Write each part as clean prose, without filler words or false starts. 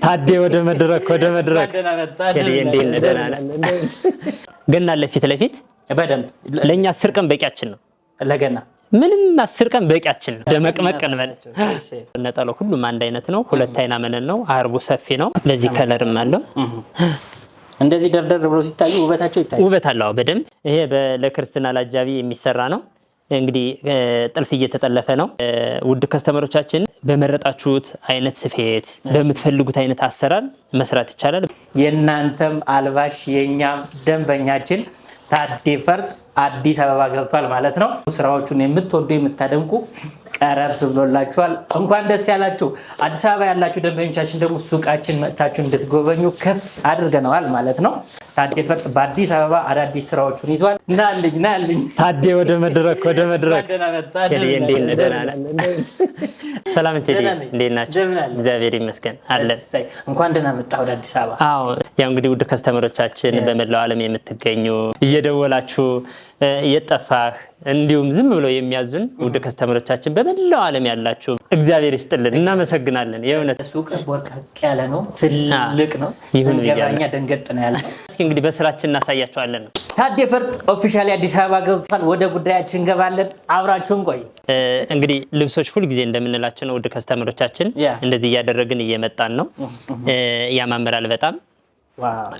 ታዴ ወደ መድረክ ገና ለፊት በደንብ ለኛ 10 ቀን በቂያችን ነው። ለገና ምንም 10 ቀን በቂያችን ነው። ደመቅመቅ እንበል። ነጠላው ሁሉም አንድ አይነት ነው። ሁለት አይና መነን ነው። አርቡ ሰፊ ነው። ለዚህ ከለርም አለው። እንደዚህ ደርደር ብሎ ሲታዩ ውበታቸው ይታያል። ውበት አለው በደንብ። ይሄ ለክርስትና ላጃቢ የሚሰራ ነው። እንግዲህ ጥልፍ እየተጠለፈ ነው። ውድ ከስተመሮቻችን በመረጣችሁት አይነት ስፌት በመትፈልጉት አይነት አሰራር መስራት ይቻላል። የናንተም አልባሽ የኛም ደንበኛችን ታዴ ፈርጥ አዲስ አበባ ገብቷል ማለት ነው። ስራዎቹን የምትወዱ የምታደንቁ ቀረብ ብሎላችኋል። እንኳን ደስ ያላችሁ። አዲስ አበባ ያላችሁ ደንበኞቻችን ደግሞ ሱቃችን መጥታችሁ እንድትጎበኙ ከፍት አድርገናል ማለት ነው። ታዴ ፈርጥ በአዲስ አበባ አዳዲስ ስራዎችን ይዟል። ናልኝ ታዴ ወደ መድረክ ሰላም እንዴ ናችሁ? እግዚአብሔር ይመስገን አለን። እንኳን ደህና መጣህ ወደ አዲስ አበባ። አዎ ያው እንግዲህ ውድ ከስተመሮቻችን በመላው ዓለም የምትገኙ እየደወላችሁ የጠፋህ እንዲሁም ዝም ብለው የሚያዙን ውድ ከስተመሮቻችን በመላው ዓለም ያላችሁ እግዚአብሔር ይስጥልን፣ እናመሰግናለን። የእውነት ሱቅ ቦርቀቅ ያለ ነው፣ ትልቅ ነው። ስንገባኛ ደንገጥ ነው ያለ። እስኪ እንግዲህ በስራችን እናሳያቸዋለን ነው። ታዴ ፈርጥ ኦፊሻሊ አዲስ አበባ ገብቷል። ወደ ጉዳያችን እንገባለን። አብራችሁን ቆዩ። እንግዲህ ልብሶች ሁሉ ጊዜ እንደምንላቸው ነው ውድ ከስተመሮቻችን እንደዚህ እያደረግን እየመጣን ነው። ያማምራል በጣም።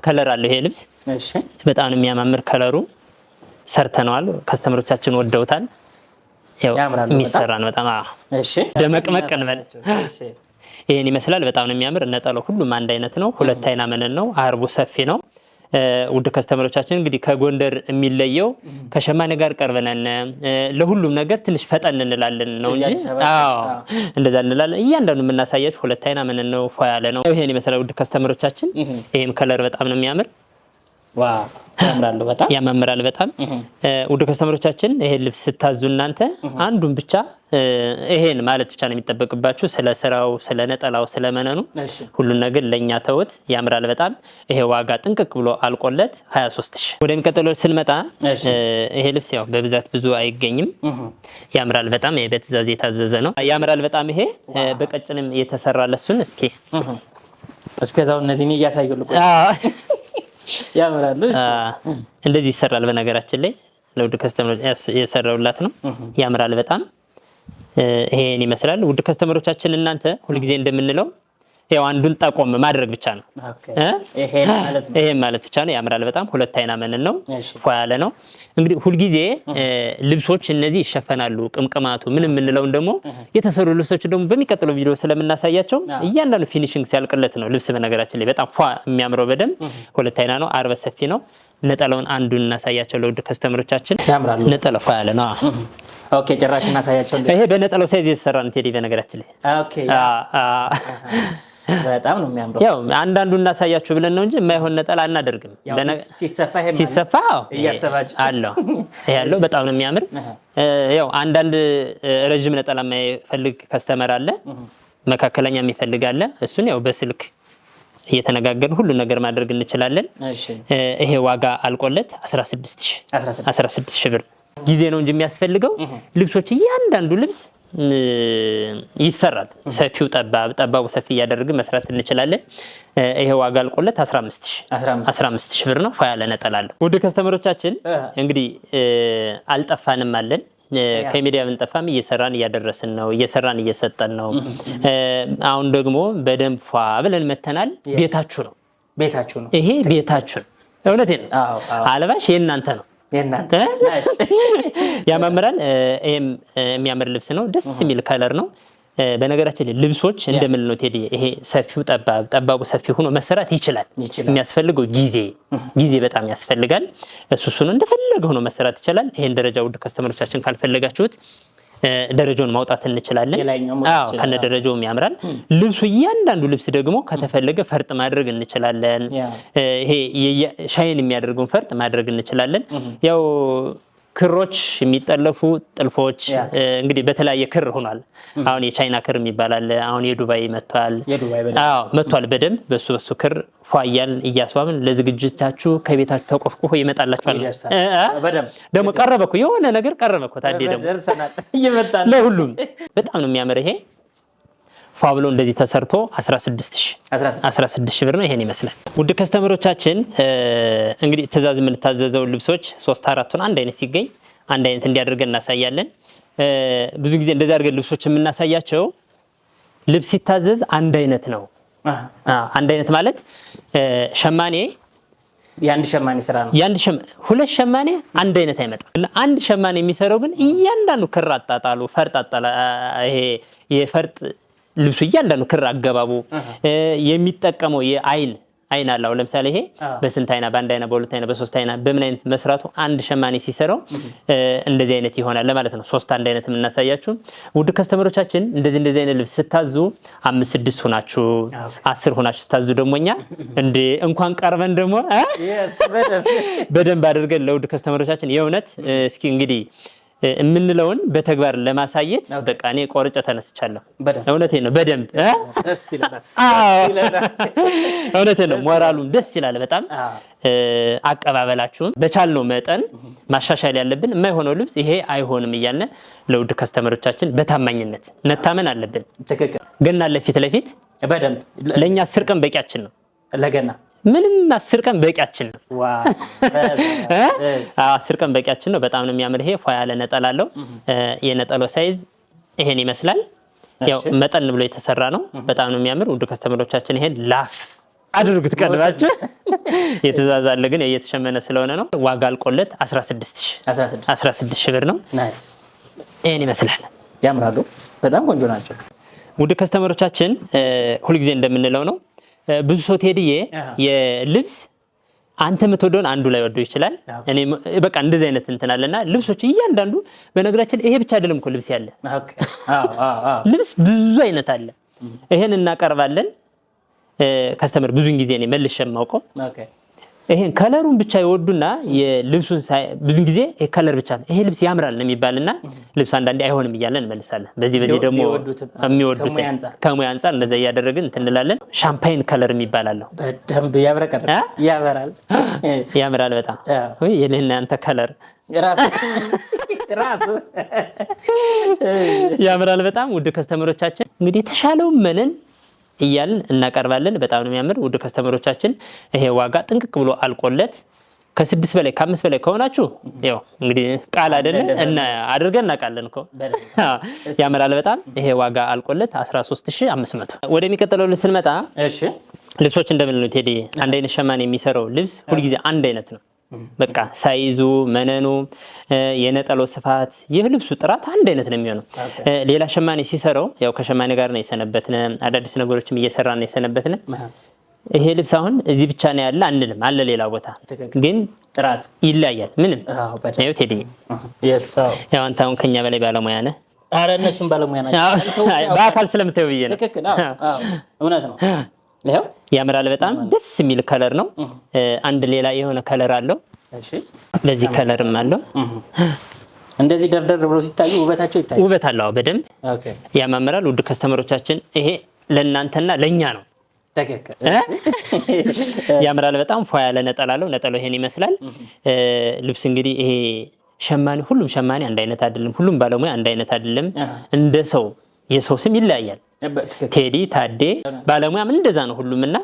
ከለር አለው ይሄ ልብስ። እሺ በጣም የሚያማምር ከለሩ ሰርተነዋል። ከስተመሮቻችን ወደውታል። ያው የሚሰራን በጣም እሺ ደመቅመቅ እንበል። ይሄን ይመስላል። በጣም ነው የሚያምር። ነጠላው ሁሉም አንድ አይነት ነው። ሁለት አይና መነን ነው። አርቡ ሰፊ ነው። ውድ ከስተመሮቻችን እንግዲህ ከጎንደር የሚለየው ከሸማኔ ጋር ቀርበናል። ለሁሉም ነገር ትንሽ ፈጠን እንላለን ነው እንጂ አዎ እንደዛ እንላለን። እያንዳንዱ የምናሳያችሁ ሁለት አይና መነን ነው። ፏ ያለ ነው። ይሄን ይመስላል ውድ ከስተመሮቻችን። ይሄም ከለር በጣም ነው የሚያምር። ዋው ያማምራል በጣም። ውድ ከስተመሮቻችን ይሄን ልብስ ስታዙ እናንተ አንዱን ብቻ ይሄን ማለት ብቻ ነው የሚጠበቅባችሁ። ስለ ስራው፣ ስለ ነጠላው፣ ስለ መነኑ ሁሉን ነገር ለኛ ተውት። ያምራል በጣም። ይሄ ዋጋ ጥንቅቅ ብሎ አልቆለት 23000። ወደሚቀጥለው ስንመጣ ይሄ ልብስ ያው በብዛት ብዙ አይገኝም። ያምራል በጣም። ይሄ በትዕዛዝ የታዘዘ ነው። ያምራል በጣም። ይሄ በቀጭንም የተሰራ ለሱን እስኪ እስከዛው እነዚህን እያሳዩልኩ ያምራሉ። እንደዚህ ይሰራል። በነገራችን ላይ ለውድ ከስተመሮች የሰራውላት ነው። ያምራል በጣም። ይሄን ይመስላል ውድ ከስተመሮቻችን። እናንተ ሁሉ ጊዜ እንደምንለው ያው አንዱን ጠቆም ማድረግ ብቻ ነው። ይሄን ማለት ብቻ ነው። ያምራል በጣም። ሁለት አይና መነን ነው። ፏ ያለ ነው። እንግዲህ ሁሉ ጊዜ ልብሶች እነዚህ ይሸፈናሉ። ቅምቅማቱ ምን የምንለው ደግሞ የተሰሩ ልብሶች ደግሞ በሚቀጥለው ቪዲዮ ስለምናሳያቸው እያንዳንዱ ፊኒሺንግ ሲያልቅለት ነው ልብስ በነገራችን ላይ በጣም ፏ የሚያምረው በደንብ። ሁለት አይና ነው። አርበ ሰፊ ነው። ነጠላውን አንዱን እናሳያቸው ለውድ ከስተመሮቻችን። ያምራሉ። ነጠላው ፏ ያለ ነው። ኦኬ ጭራሽ እናሳያቸው። ይሄ በነጠላው ሳይዝ የተሰራ ነው ቴዲ በነገራችን ላይ። ኦኬ በጣም ነው የሚያምረው። ያው አንዳንዱ እናሳያችሁ ብለን ነው እንጂ የማይሆን ነጠላ አናደርግም። ሲሰፋ እያሰባችሁ አለው ያለው በጣም ነው የሚያምር። ያው አንዳንድ ረጅም ነጠላ የማይፈልግ ከስተመር አለ፣ መካከለኛ የሚፈልግ አለ። እሱን ያው በስልክ እየተነጋገርን ሁሉ ነገር ማድረግ እንችላለን። ይሄ ዋጋ አልቆለት 16000 ብር። ጊዜ ነው እንጂ የሚያስፈልገው ልብሶች እያንዳንዱ ልብስ ይሰራል። ሰፊው ጠባቡ ሰፊ እያደረግን መስራት እንችላለን። ይሄ ዋጋ አልቆለት 15000 ብር ነው። ፏ ያለ ነጠላ አለው። ውድ ከስተመሮቻችን እንግዲህ አልጠፋንም አለን። ከሚዲያ ብንጠፋም እየሰራን እያደረስን ነው። እየሰራን እየሰጠን ነው። አሁን ደግሞ በደንብ ፏ ብለን መተናል። ቤታችሁ ነው። ይሄ ቤታችሁ ነው። እውነቴን ነው። አልባሽ የእናንተ ነው። ያማምራል። ይሄም የሚያምር ልብስ ነው። ደስ የሚል ከለር ነው። በነገራችን ላይ ልብሶች እንደምን ነው ቴዲ፣ ይሄ ሰፊው ጠባቡ ሰፊ ሆኖ መሰራት ይችላል። የሚያስፈልገው ጊዜ በጣም ያስፈልጋል። እሱ ነው እንደፈለገ ሆኖ መሰራት ይችላል። ይሄን ደረጃ ውድ ከስተመሮቻችን ካልፈለጋችሁት ደረጃውን ማውጣት እንችላለን። አዎ ከነ ደረጃውም ያምራል ልብሱ። እያንዳንዱ ልብስ ደግሞ ከተፈለገ ፈርጥ ማድረግ እንችላለን። ይሄ ሻይን የሚያደርገውን ፈርጥ ማድረግ እንችላለን። ያው ክሮች የሚጠለፉ ጥልፎች እንግዲህ በተለያየ ክር ሆኗል። አሁን የቻይና ክር የሚባላል፣ አሁን የዱባይ መጥቷል። መጥቷል በደንብ በሱ ክር ፏያል እያስዋብን ለዝግጅታችሁ ከቤታችሁ ተቆፍቁ ይመጣላችኋል። ደግሞ ቀረበኩ የሆነ ነገር ቀረበኩ ታዲያ ደግሞ ለሁሉም በጣም ነው የሚያምር። ይሄ ፏ ብሎ እንደዚህ ተሰርቶ 16000 ብር ነው። ይሄን ይመስላል። ውድ ከስተመሮቻችን እንግዲህ ትእዛዝ የምንታዘዘው ልብሶች 3-4ቱን አንድ አይነት ሲገኝ አንድ አይነት እንዲያደርገን እናሳያለን። ብዙ ጊዜ እንደዚህ አድርገን ልብሶች የምናሳያቸው ልብስ ሲታዘዝ አንድ አይነት ነው። አንድ አይነት ማለት ሸማኔ የአንድ ሸማኔ ስራ ነው። ሁለት ሸማኔ አንድ አይነት አይመጣም። አንድ ሸማኔ የሚሰራው ግን እያንዳንዱ ክር አጣጣሉ፣ ፈርጥ አጣላ፣ ይሄ የፈርጥ ልብሱ እያንዳንዱ ክር አገባቡ፣ የሚጠቀመው የአይን አለው። ለምሳሌ ይሄ በስንት አይና፣ በአንድ አይና፣ በሁለት አይና፣ በሶስት አይና በምን አይነት መስራቱ አንድ ሸማኔ ሲሰራው እንደዚህ አይነት ይሆናል ለማለት ነው። 3 አንድ አይነት የምናሳያችሁ ውድ ከስተመሮቻችን። እንደዚህ አይነት ልብስ ስታዙ 5-6 ሆናችሁ 10 ሆናችሁ ስታዙ ደሞኛ እንደ እንኳን ቀርበን ደሞ በደንብ አድርገን ለውድ ከስተመሮቻችን የእውነት እስኪ እንግዲህ የምንለውን በተግባር ለማሳየት በቃ እኔ ቆርጬ ተነስቻለሁ። እውነቴን ነው። በደንብ ደስ ይላል። እውነቴን ነው። ሞራሉም ደስ ይላል በጣም። አቀባበላችሁን በቻልነው መጠን ማሻሻል ያለብን፣ የማይሆነው ልብስ ይሄ አይሆንም እያልን ለውድ ከስተመሮቻችን በታማኝነት መታመን አለብን። ትክክል። ገና ለፊት ለፊት በደንብ ለኛ 10 ቀን በቂያችን ነው። ለገና ምንም 10 ቀን በቂያችን ነው። 10 ቀን በቂያችን ነው። በጣም ነው የሚያምር። ይሄ ፏ ያለ ነጠላ አለው። የነጠላው ሳይዝ ይሄን ይመስላል። ያው መጠን ብሎ የተሰራ ነው። በጣም ነው የሚያምር። ውድ ከስተመሮቻችን ይሄን ላፍ አድርጉት ቀድማችሁ። የትእዛዝ አለ ግን እየተሸመነ ስለሆነ ነው። ዋጋ አልቆለት 16000 ብር ነው። ናይስ። ይሄን ይመስላል። ያምራሉ። በጣም ቆንጆ ናቸው። ውድ ከስተመሮቻችን ሁልጊዜ እንደምንለው ነው ብዙ ሰው ቴዲዬ የልብስ አንተ የምትወደውን አንዱ ላይ ወደው ይችላል። እኔ በቃ እንደዚህ አይነት እንትን አለና ልብሶች እያንዳንዱ በነገራችን ይሄ ብቻ አይደለም እኮ ልብስ ያለ። ልብስ ብዙ አይነት አለ። ይሄን እናቀርባለን። ከስተመር ብዙን ጊዜ እኔ መልሼ የማውቀው ይሄን ከለሩን ብቻ ይወዱና የልብሱን ብዙ ጊዜ ከለር ብቻ ይሄ ልብስ ያምራል የሚባልና ልብስ አንዳንዴ አይሆንም እያለን እንመልሳለን። በዚህ ደግሞ የሚወዱት ከሙያ አንፃር እንደዛ እያደረግን እንትን እንላለን። ሻምፓይን ከለር የሚባል አለው። በደንብ ያምራል በጣም ወይ የኔና አንተ ከለር ራሱ ያምራል በጣም። ውድ ከስተመሮቻችን እንግዲህ የተሻለው መነን እያልን እናቀርባለን። በጣም ነው የሚያምር። ውድ ከስተመሮቻችን ይሄ ዋጋ ጥንቅቅ ብሎ አልቆለት ከ6 በላይ ከ5 በላይ ከሆናችሁ ያው እንግዲህ ቃል አይደለም እና አድርገን እናቃለን እኮ ያምራል በጣም። ይሄ ዋጋ አልቆለት 13500። ወደሚቀጥለው ልብስ ስንመጣ እሺ ልብሶች እንደምን ነው ቴዲ? አንድ አይነት ሸማኔ የሚሰራው ልብስ ሁልጊዜ አንድ አይነት ነው። በቃ ሳይዙ፣ መነኑ፣ የነጠላው ስፋት፣ የልብሱ ጥራት አንድ አይነት ነው የሚሆነው። ሌላ ሸማኔ ሲሰራው ያው ከሸማኔ ጋር ነው የሰነበትን፣ አዳዲስ ነገሮችም እየሰራን ነው የሰነበትን። ይሄ ልብስ አሁን እዚህ ብቻ ነው ያለ አንልም፣ አለ ሌላ ቦታ ግን ጥራት ይለያያል። ምንም ያው ቴዲ ያው አንተ አሁን ከኛ በላይ ባለሙያ ነህ። ኧረ እነሱም ባለሙያ ናቸው። በአካል ስለምታየው ብዬ ነው። ትክክል። እውነት ነው። ይሄው ያምራል በጣም ደስ የሚል ከለር ነው። አንድ ሌላ የሆነ ከለር አለው። እሺ በዚህ ከለርም አለው። እንደዚህ ደርደር ብሎ ሲታዩ ውበታቸው ይታያል። ውበት አለው በደንብ ያማምራል። ውድ ከስተመሮቻችን ይሄ ለእናንተና ለኛ ነው። ትክክል። ያምራል በጣም ፏ ያለ ነጠላ አለው። ነጠላው ይሄን ይመስላል። ልብስ እንግዲህ ይሄ ሸማኔ ሁሉም ሸማኔ አንድ አይነት አይደለም። ሁሉም ባለሙያ አንድ አይነት አይደለም። እንደ ሰው የሰው ስም ይለያያል። ቴዲ ታዴ ባለሙያም እንደዛ ነው ሁሉምና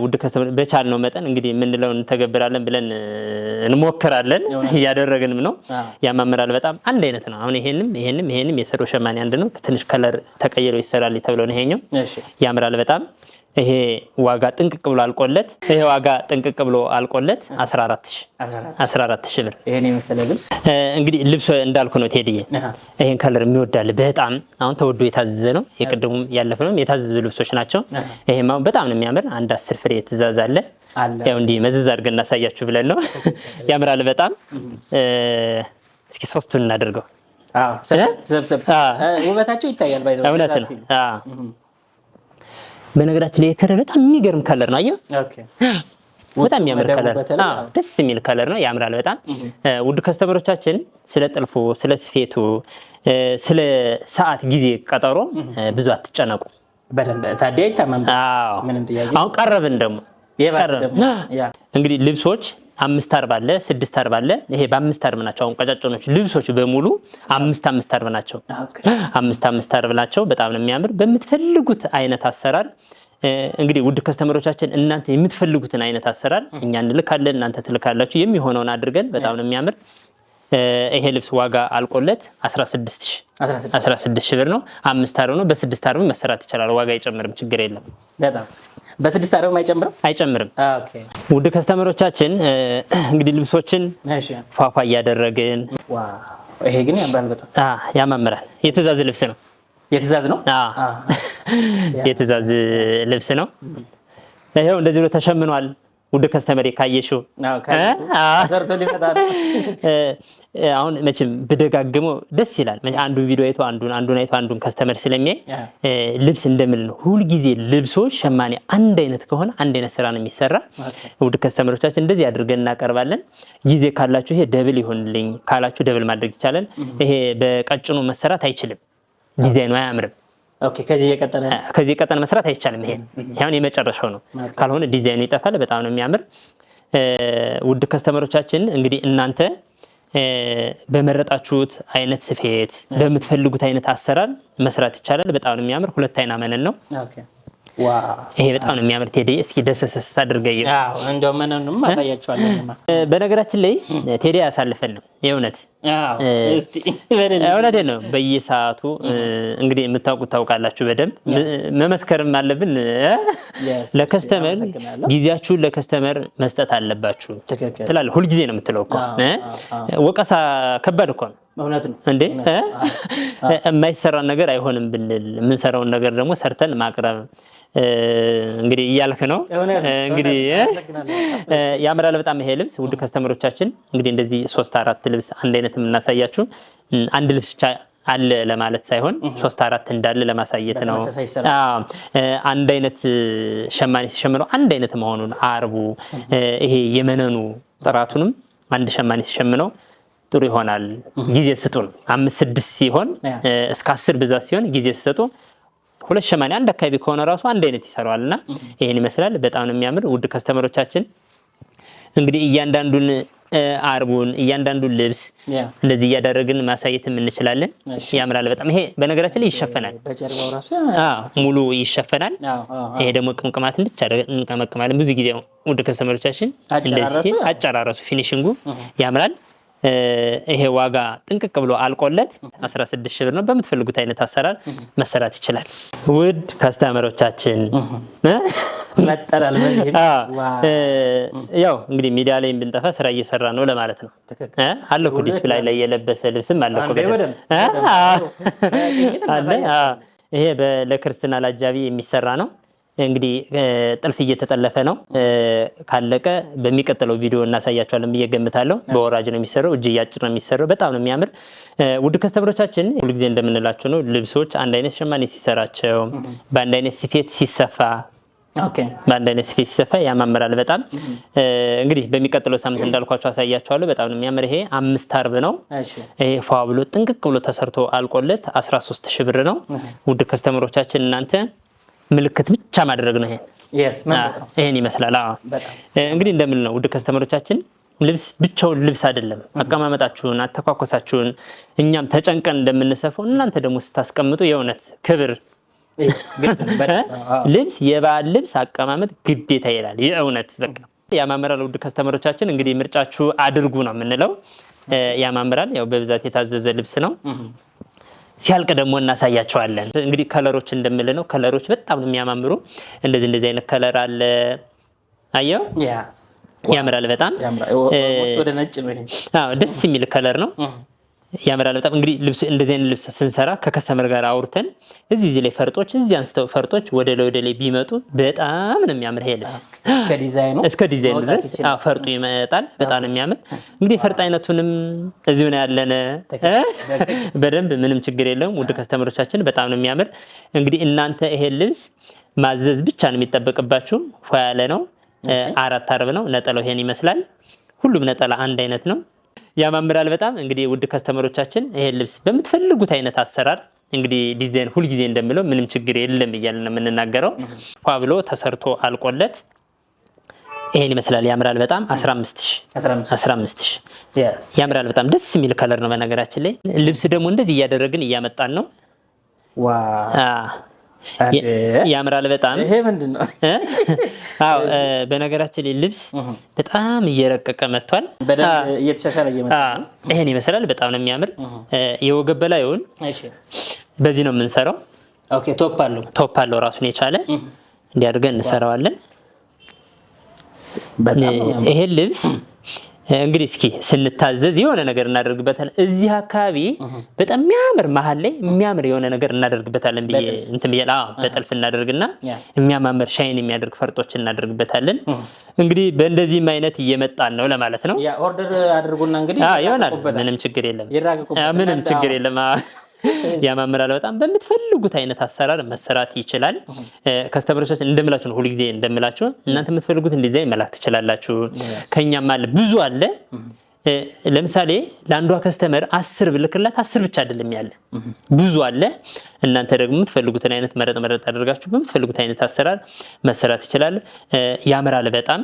ውድ ከስተመር በቻልነው መጠን እንግዲህ የምንለውን ተገብራለን ብለን እንሞክራለን። እያደረግንም ነው። ያማምራል በጣም አንድ አይነት ነው። አሁን ይሄንም የሰሩ ሸማኔ አንድ ነው። ትንሽ ከለር ተቀይሮ ይሰራል ተብሎ ነው ይሄኛው። ያምራል በጣም። ይሄ ዋጋ ጥንቅቅ ብሎ አልቆለት 14000 ብር። ይሄን የመሰለ ልብስ እንግዲህ ልብስ እንዳልኩ ነው ቴዲዬ። ይሄን ከለር የሚወዳል በጣም አሁን ተወዶ የታዘዘ ነው። የቅድሙም ያለፈውም የታዘዙ ልብሶች ናቸው። ይሄም አሁን በጣም ነው የሚያምር። 10 ፍሬ ትእዛዝ አለ። ያው እንዲህ መዘዝ አድርገን እናሳያችሁ ብለን ነው። ያምራል በጣም። እስኪ 3ቱን እናደርገው። ሰብሰብ ውበታቸው ይታያል። ባይዘው እውነት ነው። በነገራችን ላይ ከለር በጣም የሚገርም ከለር ነው። አየው በጣም የሚያምር ከለር፣ ደስ የሚል ከለር ነው። ያምራል በጣም። ውድ ከስተመሮቻችን ስለ ጥልፉ፣ ስለ ስፌቱ፣ ስለ ሰዓት ጊዜ ቀጠሮ ብዙ አትጨነቁ። በደንብ ታዲያ ይታመም። ምንም ጥያቄ። አሁን ቀረብን ደግሞ እንግዲህ ልብሶች 540 አለ 640 አለ። ይሄ በ540 ናቸው። አሁን ቀጫጭኖች ልብሶች በሙሉ 540 ናቸው። 540 ናቸው። በጣም ነው የሚያምር። በምትፈልጉት አይነት አሰራር እንግዲህ ውድ ከስተመሮቻችን እናንተ የምትፈልጉትን አይነት አሰራር እኛ እንልካለን፣ እናንተ ትልካላችሁ። የሚሆነውን አድርገን በጣም ነው የሚያምር። ይሄ ልብስ ዋጋ አልቆለት 16,000 ብር ነው። 540 ነው። በ640 መሰራት ይችላል። ዋጋ አይጨምርም፣ ችግር የለም። በጣም በ640 አይጨምርም። ውድ ከስተመሮቻችን እንግዲህ ልብሶችን ፏፏ እያደረግን ይሄ ግን ያምራል፣ በጣም ያማምራል። የትእዛዝ ልብስ ነው። የትእዛዝ ነው። የትእዛዝ ልብስ ነው። ይሄው እንደዚህ ብሎ ተሸምኗል። ውድ ከስተመሬ ካየሽው ሰርቶ ሊመጣ አሁን መቼም ብደጋግመው ደስ ይላል። አንዱ ቪዲዮ አይቶ አንዱን አይቶ አንዱን ከስተመር ስለሚያይ ልብስ እንደምል ነው። ሁሉ ጊዜ ልብሶች ሸማኔ አንድ አይነት ከሆነ አንድ አይነት ስራ ነው የሚሰራ። ውድ ከስተመሮቻችን እንደዚህ አድርገን እናቀርባለን። ጊዜ ካላችሁ ይሄ ደብል ይሆንልኝ ካላችሁ ደብል ማድረግ ይቻላል። ይሄ በቀጭኑ መሰራት አይችልም። ዲዛይኑ አያምርም። ከዚህ የቀጠለ መስራት አይቻልም። ይሄ አሁን የመጨረሻው ነው። ካልሆነ ዲዛይኑ ይጠፋል። በጣም ነው የሚያምር። ውድ ከስተመሮቻችን እንግዲህ እናንተ በመረጣችሁት አይነት ስፌት በምትፈልጉት አይነት አሰራር መስራት ይቻላል። በጣም ነው የሚያምር። 2 አይና መነን ነው። ይሄ በጣም ነው የሚያምር። ቴዲ እስኪ ደሰሰስ አድርገኝ። እንደው መነኑም አሳያችኋለሁ። በነገራችን ላይ ቴዲ አያሳልፈንም። የእውነት እውነቴን ነው። በየሰዓቱ እንግዲህ የምታውቁት ታውቃላችሁ። በደንብ መመስከርም አለብን። ለከስተመር ጊዜያችሁን ለከስተመር መስጠት አለባችሁ ትላለህ። ሁልጊዜ ነው የምትለው እኮ። ወቀሳ ከባድ እኮ ነው። እውነት ነው እንዴ? የማይሰራን ነገር አይሆንም ብንል የምንሰራውን ነገር ደግሞ ሰርተን ማቅረብ እንግዲህ እያልክ ነው። እንግዲህ ያምራል በጣም ይሄ ልብስ። ውድ ከስተመሮቻችን እንግዲህ እንደዚህ 3-4 ልብስ አንድ አይነት የምናሳያችሁ አንድ ልብስ ብቻ አለ ለማለት ሳይሆን 3-4 እንዳለ ለማሳየት ነው። አንድ አይነት ሸማኔ ሲሸምነው አንድ አይነት መሆኑን አርቡ ይሄ የመነኑ ጥራቱንም አንድ ሸማኔ ሲሸምነው ጥሩ ይሆናል። ጊዜ ስጡን። 5-6 ሲሆን እስከ 10 ብዛት ሲሆን ጊዜ ሲሰጡ 2 ሸማኔ አንድ አካባቢ ከሆነ ራሱ አንድ አይነት ይሰራዋልና ይሄን ይመስላል። በጣም ነው የሚያምር። ውድ ከስተመሮቻችን እንግዲህ እያንዳንዱን አርቡን እያንዳንዱን ልብስ እንደዚህ እያደረግን ማሳየትም እንችላለን። ያምራል በጣም። ይሄ በነገራችን ላይ ይሸፈናል፣ ሙሉ ይሸፈናል። ይሄ ደግሞ ቅምቅማት እንቀመቅማለን ብዙ ጊዜ። ውድ ከስተመሮቻችን እንደዚህ አጨራረሱ ፊኒሺንጉ ያምራል። ይሄ ዋጋ ጥንቅቅ ብሎ አልቆለት 16,000 ብር ነው። በምትፈልጉት አይነት አሰራር መሰራት ይችላል። ውድ ከስተመሮቻችን መጠራል ያው እንግዲህ ሚዲያ ላይ ብንጠፋ ስራ እየሰራ ነው ለማለት ነው። አለኩ ዲስፕላይ ላይ የለበሰ ልብስም አለኩ አለ። ይሄ ለክርስትና ላጃቢ የሚሰራ ነው። እንግዲህ ጥልፍ እየተጠለፈ ነው። ካለቀ በሚቀጥለው ቪዲዮ እናሳያችኋለን ብዬ ገምታለሁ። በወራጅ ነው የሚሰራው፣ እጅ ያጭር ነው የሚሰራው። በጣም ነው የሚያምር። ውድ ከስተመሮቻችን ሁልጊዜ እንደምንላችሁ ነው ልብሶች አንድ አይነት ሸማኔ ሲሰራቸው በአንድ አይነት ስፌት ሲሰፋ በአንድ አይነት ስፌት ሲሰፋ ያማምራል በጣም። እንግዲህ በሚቀጥለው ሳምንት እንዳልኳችሁ አሳያችኋለሁ። በጣም ነው የሚያምር። ይሄ 540 ነው። ይሄ ፏ ብሎ ጥንቅቅ ብሎ ተሰርቶ አልቆለት 13,000 ብር ነው። ውድ ከስተመሮቻችን እናንተ ምልክት ብቻ ማድረግ ነው። ይሄን ይመስላል። እንግዲህ እንደምን ነው ውድ ከስተመሮቻችን ልብስ ብቻውን ልብስ አይደለም። አቀማመጣችሁን፣ አተኳኮሳችሁን እኛም ተጨንቀን እንደምንሰፋው እናንተ ደግሞ ስታስቀምጡ የእውነት ክብር ልብስ የበዓል ልብስ አቀማመጥ ግዴታ ይላል። የእውነት በቃ ያማምራል። ውድ ከስተመሮቻችን እንግዲህ ምርጫችሁ አድርጉ ነው የምንለው። ያማምራል። ያው በብዛት የታዘዘ ልብስ ነው። ሲያልቅ ደግሞ እናሳያቸዋለን። እንግዲህ ከለሮች እንደምልነው ከለሮች በጣም ነው የሚያማምሩ። እንደዚህ አይነት ከለር አለ። አየው ያምራል በጣም። ወደ ነጭ ነው። ደስ የሚል ከለር ነው። ያምራል በጣም። እንግዲህ ልብስ እንደዚህ አይነት ልብስ ስንሰራ ከከስተመር ጋር አውርተን እዚህ ላይ ፈርጦች እዚህ አንስተው ፈርጦች ወደ ላይ ቢመጡ በጣም ነው የሚያምር። ይሄ ልብስ እስከ ዲዛይኑ ድረስ ፈርጡ ይመጣል። በጣም ነው የሚያምር። እንግዲህ ፈርጥ አይነቱንም እዚሁ ነው ያለነ በደንብ ምንም ችግር የለውም። ውድ ከስተመሮቻችን በጣም ነው የሚያምር። እንግዲህ እናንተ ይሄን ልብስ ማዘዝ ብቻ ነው የሚጠበቅባችሁ። ፏ ያለ ነው። 440 ነው። ነጠላው ይሄን ይመስላል። ሁሉም ነጠላ አንድ አይነት ነው። ያማምራል በጣም። እንግዲህ ውድ ከስተመሮቻችን ይሄን ልብስ በምትፈልጉት አይነት አሰራር እንግዲህ ዲዛይን ሁልጊዜ እንደምለው ምንም ችግር የለም እያልን ነው የምንናገረው። ፏ ብሎ ተሰርቶ አልቆለት ይሄን ይመስላል። ያምራል በጣም 15000 ያምራል በጣም ደስ የሚል ከለር ነው። በነገራችን ላይ ልብስ ደግሞ እንደዚህ እያደረግን እያመጣን ነው። ያምራል በጣም። ይሄ ምንድነው? አዎ በነገራችን ላይ ልብስ በጣም እየረቀቀ መጥቷል። በደንብ እየተሻሻለ እየመጣ ነው። ይሄን ይመስላል በጣም ነው የሚያምር። የወገብ በላዩን በዚህ ነው የምንሰራው። ኦኬ ቶፕ አለው ራሱን የቻለ እንዲያደርገን እንሰራዋለን። ይሄ ልብስ እንግዲህ እስኪ ስንታዘዝ የሆነ ነገር እናደርግበታለን። እዚህ አካባቢ በጣም የሚያምር መሀል ላይ የሚያምር የሆነ ነገር እናደርግበታለን ብዬ እንትን ብዬ በጥልፍ እናደርግና የሚያማምር ሻይን የሚያደርግ ፈርጦችን እናደርግበታለን። እንግዲህ በእንደዚህም አይነት እየመጣን ነው ለማለት ነው። ኦርደር አድርጉና እንግዲህ ይሆናል። ምንም ችግር የለም። ምንም ችግር የለም። ያማምራል በጣም። በምትፈልጉት አይነት አሰራር መሰራት ይችላል። ከስተመሮቻችን እንደምላችሁ ነው፣ ሁሉ ጊዜ እንደምላችሁ እናንተ የምትፈልጉትን ዲዛይን መላክ ትችላላችሁ። ከኛም አለ ብዙ አለ። ለምሳሌ ለአንዷ ከስተመር 10 ብልክላት 10 ብቻ አይደለም ያለ ብዙ አለ። እናንተ ደግሞ የምትፈልጉትን አይነት መረጥ አድርጋችሁ በምትፈልጉት አይነት አሰራር መሰራት ይችላል። ያምራል በጣም።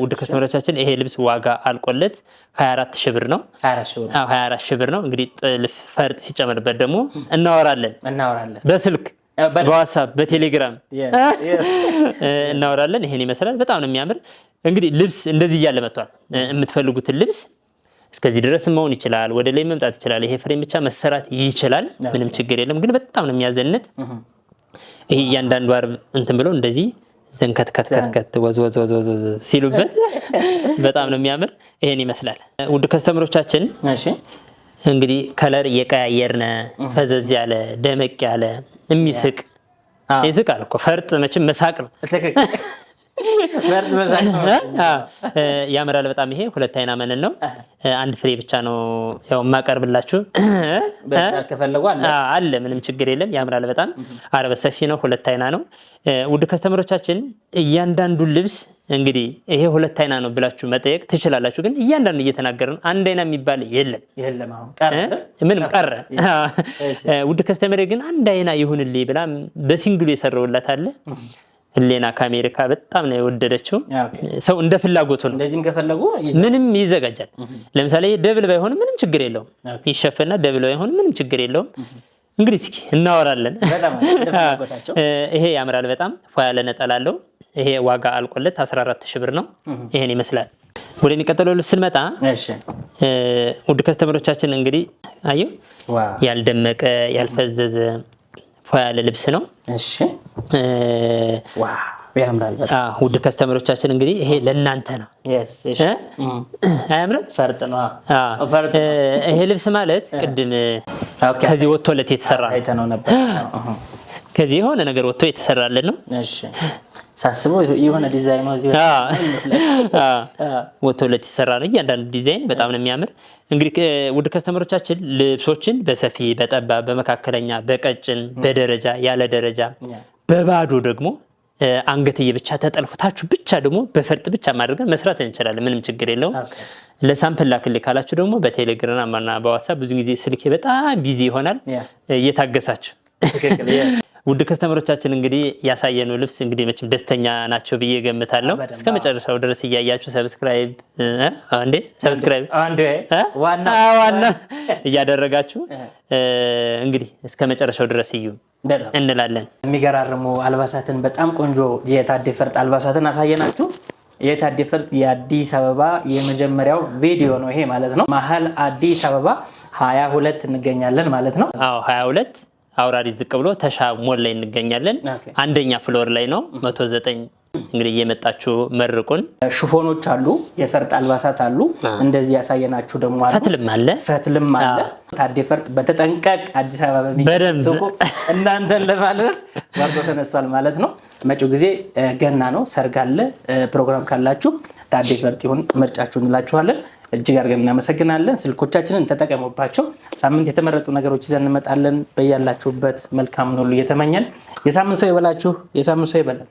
ውድ ከስተመሮቻችን ይሄ ልብስ ዋጋ አልቆለት 24000 ብር ነው። 24000 ብር ነው። እንግዲህ ጥልፍ ፈርጥ ሲጨመርበት ደግሞ እናወራለን በስልክ በዋትስአፕ በቴሌግራም እናወራለን። ይሄን ይመስላል በጣም ነው የሚያምር። እንግዲህ ልብስ እንደዚህ እያለ መጥቷል። የምትፈልጉትን ልብስ እስከዚህ ድረስ መሆን ይችላል፣ ወደ ላይ መምጣት ይችላል። ይሄ ፍሬም ብቻ መሰራት ይችላል። ምንም ችግር የለም። ግን በጣም ነው የሚያዘንጥ። ይሄ እያንዳንዱ አርብ እንትን ብለው እንደዚህ ዘንከት ወዝ ሲሉበት በጣም ነው የሚያምር። ይሄን ይመስላል ውድ ከስተመሮቻችን። እንግዲህ ከለር እየቀያየርነ ፈዘዝ ያለ ደመቅ ያለ የሚስቅ ይስቃል እኮ ፈርጥ መቼም መሳቅ ነው። ያምራል በጣም። ይሄ 2 አይና መነን ነው። አንድ ፍሬ ብቻ ነው ያው ማቀርብላችሁ። ከፈለጉ አለ ምንም ችግር የለም። ያምራል በጣም። አረበ ሰፊ ነው። 2 አይና ነው። ውድ ከስተመሮቻችን እያንዳንዱ ልብስ እንግዲህ ይሄ 2 አይና ነው ብላችሁ መጠየቅ ትችላላችሁ። ግን እያንዳንዱ እየተናገርን አንድ አይና የሚባል የለም። ምንም ቀረ። ውድ ከስተመሬ ግን አንድ አይና ይሁንልኝ ብላ በሲንግሉ የሰራውላት አለ። ህሌና ከአሜሪካ በጣም ነው የወደደችው። ሰው እንደ ፍላጎቱ ነው። እንደዚህም ከፈለጉ ምንም ይዘጋጃል። ለምሳሌ ደብል ባይሆን ምንም ችግር የለውም። ይሸፈና ደብል ባይሆን ምንም ችግር የለውም። እንግዲህ እስኪ እናወራለን። ይሄ ያምራል በጣም። ፏ ያለ ነጠላ አለው። ይሄ ዋጋ አልቆለት 14000 ብር ነው። ይሄን ይመስላል። ወደ የሚቀጥለው ልብስ ስንመጣ ውድ ከስተመሮቻችን እንግዲህ አዩ ያልደመቀ ያልፈዘዘ ፏ ያለ ልብስ ነው። እሺ ያምራል። ውድ ከስተመሮቻችን እንግዲህ ይሄ ለእናንተ ነው። አያምርም? ፈርጥ ነው። ይሄ ልብስ ማለት ቅድም ከዚህ ወጥቶለት የተሰራ ነው። ከዚህ የሆነ ነገር ወጥቶ የተሰራለት ነው። እሺ ሳስበው የሆነ ዲዛይኑ እዚህ ወጥቶለት የተሰራ ነው። እያንዳንዱ ዲዛይን በጣም ነው የሚያምር። እንግዲህ ውድ ከስተመሮቻችን ልብሶችን በሰፊ በጠባብ በመካከለኛ በቀጭን በደረጃ ያለ ደረጃ በባዶ ደግሞ አንገትዬ ብቻ ተጠልፎታችሁ ብቻ ደግሞ በፈርጥ ብቻ ማድረግን መስራት እንችላለን። ምንም ችግር የለውም። ለሳምፕል ላክልኝ ካላችሁ ደግሞ በቴሌግራም እና በዋትስአፕ ብዙ ጊዜ ስልኬ በጣም ቢዚ ይሆናል። እየታገሳችሁ ውድ ከስተመሮቻችን እንግዲህ ያሳየነው ልብስ እንግዲህ መቼም ደስተኛ ናቸው ብዬ ገምታለሁ። እስከ መጨረሻው ድረስ እያያችሁ ሰብስክራይብ ዋና እያደረጋችሁ እንግዲህ እስከ መጨረሻው ድረስ እዩ እንላለን። የሚገራርሙ አልባሳትን በጣም ቆንጆ የታዴ ፈርጥ አልባሳትን አሳየናችሁ። የታዴ ፈርጥ የአዲስ አበባ የመጀመሪያው ቪዲዮ ነው ይሄ ማለት ነው። መሀል አዲስ አበባ 22 እንገኛለን ማለት ነው። 22 አውራሪ ዝቅ ብሎ ተሻ ሞል ላይ እንገኛለን። አንደኛ ፍሎር ላይ ነው 109። እንግዲህ እየመጣችሁ መርቁን። ሽፎኖች አሉ፣ የፈርጥ አልባሳት አሉ። እንደዚህ ያሳየናችሁ ደግሞ አሉ። ፈትልም አለ። ታዴ ፈርጥ በተጠንቀቅ አዲስ አበባ በሚሱቁ እናንተን ለማድረስ ወርዶ ተነሷል ማለት ነው። መጪው ጊዜ ገና ነው፣ ሰርግ አለ። ፕሮግራም ካላችሁ ታዴ ፈርጥ ይሁን ምርጫችሁ እንላችኋለን። እጅግ አድርገን እናመሰግናለን። ስልኮቻችንን ተጠቀሙባቸው። ሳምንት የተመረጡ ነገሮች ይዘን እንመጣለን። በያላችሁበት መልካም ሁሉ እየተመኘን የሳምንት ሰው ይበላችሁ፣ የሳምንት ሰው ይበለን።